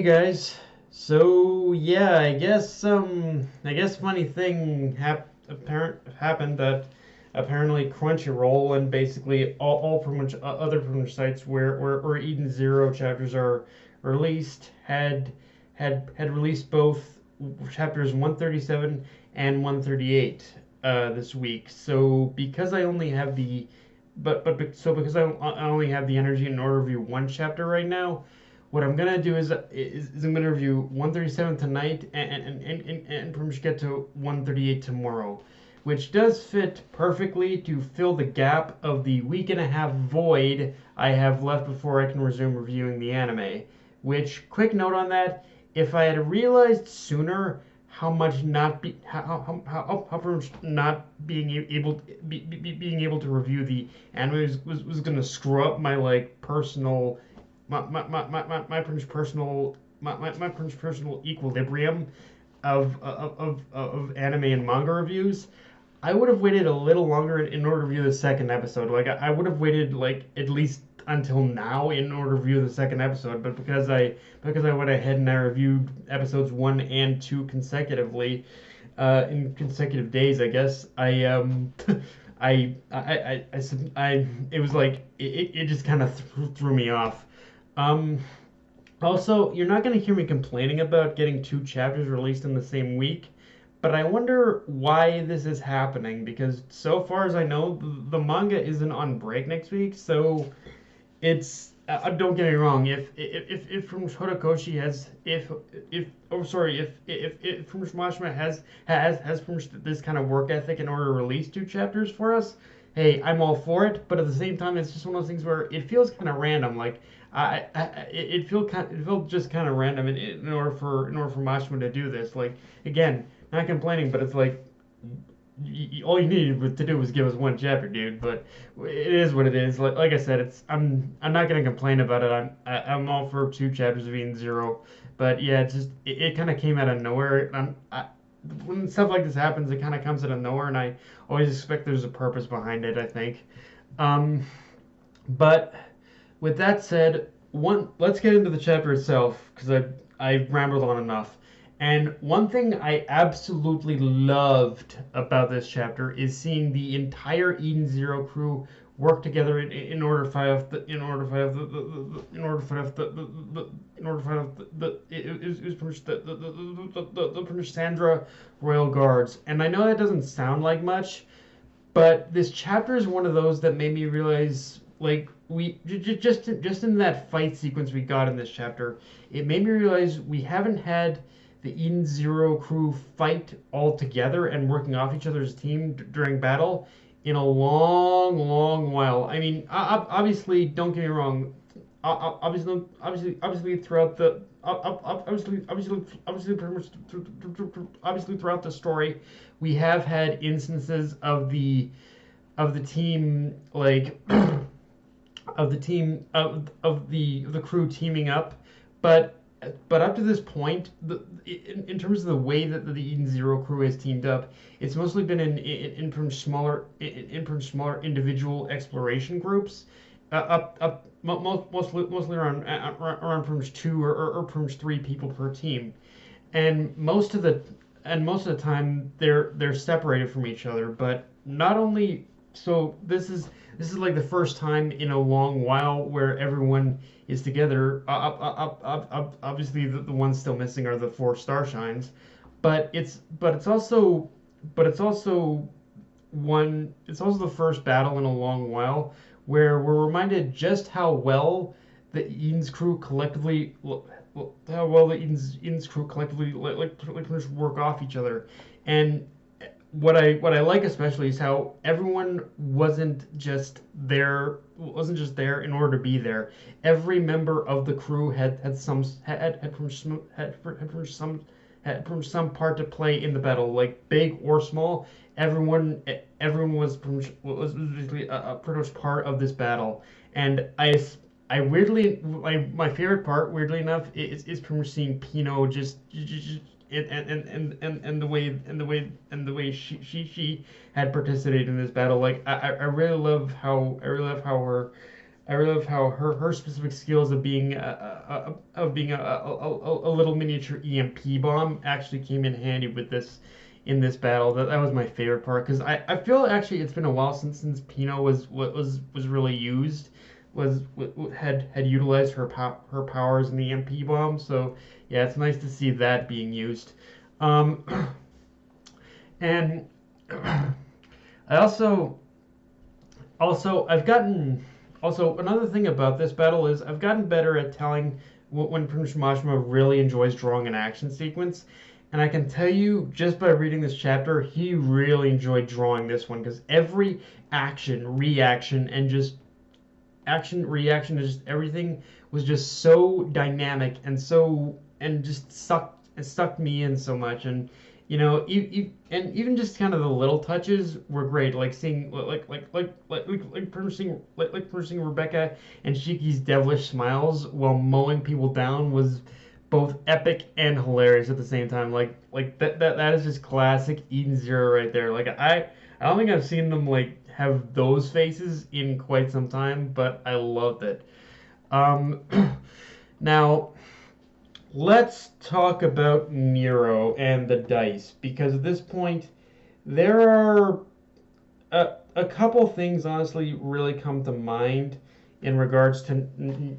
guys. So yeah, I guess funny thing happened that apparently Crunchyroll and basically all pretty much other pretty much sites where Eden Zero chapters are released had released both chapters 137 and 138 this week. So because I only have the so because I only have the energy in order to review one chapter right now, what I'm gonna do is I'm gonna review 137 tonight and pretty much get to 138 tomorrow, which does fit perfectly to fill the gap of the week and a half void I have left before I can resume reviewing the anime. Which, quick note on that, if I had realized sooner how much not be how pretty much not being able to review the anime was gonna screw up my like personal my personal equilibrium of anime and manga reviews, I would have waited a little longer in order to review the second episode. Like I would have waited like at least until now in order to review the second episode, but because I went ahead and I reviewed episodes 1 and 2 consecutively, in consecutive days, I guess it was like it just kind of threw me off. Um, Also, you're not going to hear me complaining about getting two chapters released in the same week, but I wonder why this is happening because so far as I know, the manga isn't on break next week, so it's don't get me wrong. If from Horikoshi has if oh sorry if from Mashima has from this kind of work ethic in order to release two chapters for us, hey, I'm all for it. But at the same time, it's just one of those things where it feels kind of random. Like it felt just kind of random in order for Mashima to do this. Like again, not complaining, but it's like all you needed to do was give us one chapter, dude. But it is what it is. Like I said, I'm not gonna complain about it. I'm all for two chapters of Eden Zero. But yeah, it kind of came out of nowhere. When stuff like this happens, it kind of comes out of nowhere, and I always expect there's a purpose behind it. I think. Um, but with that said, let's get into the chapter itself because I rambled on enough. And one thing I absolutely loved about this chapter is seeing the entire Eden Zero crew work together in order to fight off the in order to fight off in order to fight off in order to fight off it was pretty much the pretty much Sandra Royal Guards. And I know that doesn't sound like much, but this chapter is one of those that made me realize, like, just in that fight sequence we got in this chapter, it made me realize we haven't had the Eden Zero crew fight all together and working off each other's team during battle in a long, long while. I mean, obviously, don't get me wrong. Obviously, throughout the pretty much obviously throughout the story, we have had instances of the team like of the crew teaming up, but up to this point, in terms of the way that the Eden Zero crew has teamed up, it's mostly been in from smaller individual exploration groups, mostly around pretty much two or pretty much three people per team, and most of the time they're separated from each other. But not only so, this is like the first time in a long while where everyone is together. Obviously, the ones still missing are the four starshines, but it's also it's also the first battle in a long while where we're reminded just how well the Eden's crew collectively how well the Eden's crew collectively work off each other. And what I like especially is how everyone wasn't just there in order to be there. Every member of the crew had some part to play in the battle, like big or small. Everyone was basically pretty much part of this battle. And I weirdly my favorite part, weirdly enough, is pretty much seeing Pino just and the way she had participated in this battle. Like I really love how I really love how her specific skills of being a little miniature EMP bomb actually came in handy with this in this battle. That was my favorite part because I feel actually it's been a while since Pino was really used had utilized her powers in the EMP bomb. So yeah, it's nice to see that being used. Um, and I also I've gotten also another thing about this battle is I've gotten better at telling when Prince Mashima really enjoys drawing an action sequence. And I can tell you just by reading this chapter, he really enjoyed drawing this one because every action, reaction, and just action, reaction, and just everything was just so dynamic and just sucked me in so much. And and even just kind of the little touches were great, like seeing seeing Rebecca and Shiki's devilish smiles while mowing people down was both epic and hilarious at the same time. That is just classic Eden Zero right there. I don't think I've seen them have those faces in quite some time, but I loved it. Um, Now, let's talk about Nero and the dice, because at this point, there are a couple things honestly really come to mind in regards to the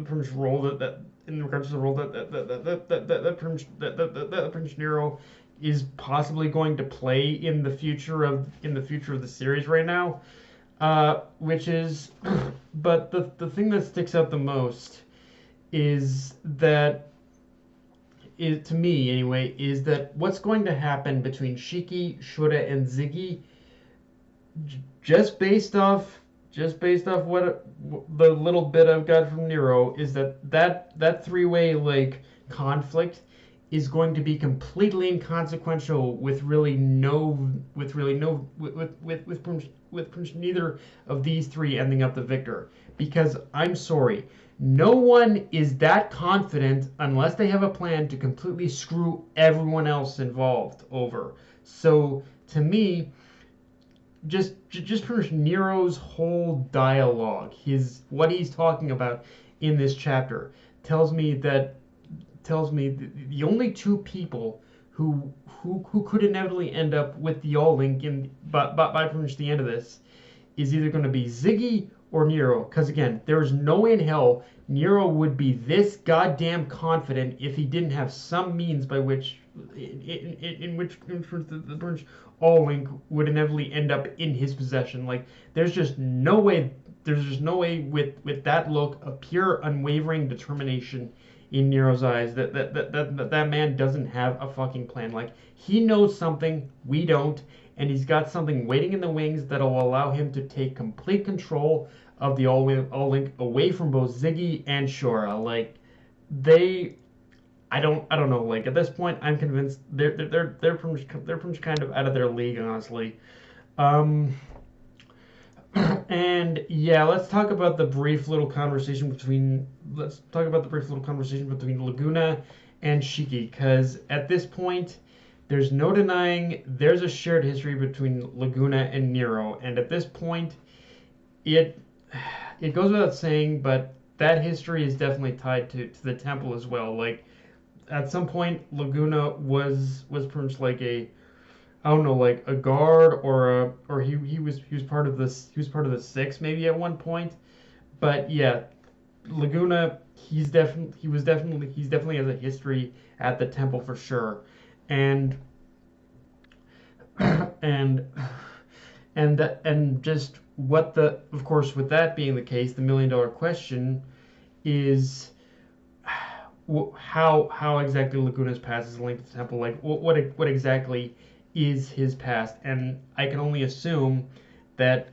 Prince role that in regards to the role that Prince Nero is possibly going to play in the future of the series right now, which is but the thing that sticks out the most is that to me anyway, is that what's going to happen between Shiki, Shura, and Ziggy, just based off what the little bit I've got from Nero, is that three-way conflict is going to be completely inconsequential with neither of these three ending up the victor. Because I'm sorry, no one is that confident unless they have a plan to completely screw everyone else involved over. So to me, just pretty much Nero's whole dialogue, what he's talking about in this chapter, tells me the only two people who could inevitably end up with the All Link by pretty much the end of this is either going to be Ziggy or Nero. Because again, there is no way in hell Nero would be this goddamn confident if he didn't have some means by which in which the All Link would inevitably end up in his possession. There's just no way. There's just no way with that look of pure unwavering determination in Nero's eyes that man doesn't have a fucking plan. He knows something we don't, and he's got something waiting in the wings that'll allow him to take complete control of the All Link away from both Ziggy and Shura. I don't know. At this point, I'm convinced they're pretty much kind of out of their league, honestly. Um, and yeah, let's talk about the brief little conversation between Laguna and Shiki, because at this point, there's no denying there's a shared history between Laguna and Nero, and at this point, it goes without saying, but that history is definitely tied to the temple as well. At some point, Laguna was pretty much I don't know, a guard or he was part of the six maybe at one point. But yeah, Laguna, he's definitely has a history at the temple for sure. And and and just of course, with that being the case, the $1 million question is how exactly Laguna's past is linked to the temple. What exactly is his past? And I can only assume that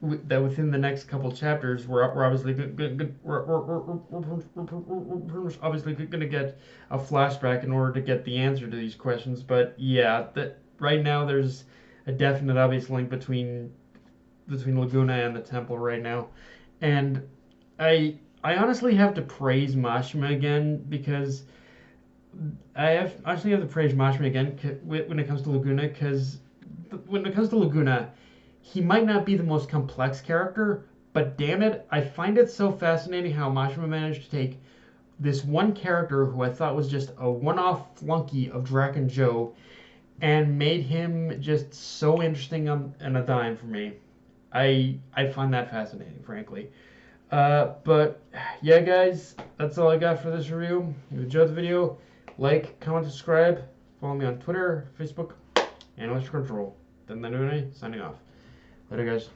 within the next couple chapters, we're obviously obviously going to get a flashback in order to get the answer to these questions. But yeah, that right now there's a definite obvious link between Laguna and the temple right now, and I honestly have to praise Mashima again, because actually have to praise Mashima again when it comes to Laguna, because when it comes to Laguna, he might not be the most complex character, but damn it, I find it so fascinating how Mashima managed to take this one character who I thought was just a one-off flunky of Draken Joe and made him just so interesting on a dime for me. I find that fascinating, frankly. But yeah, guys, that's all I got for this review. If you enjoyed the video, like, comment, subscribe. Follow me on Twitter, Facebook, and Electric Control. Then signing off. Later, guys.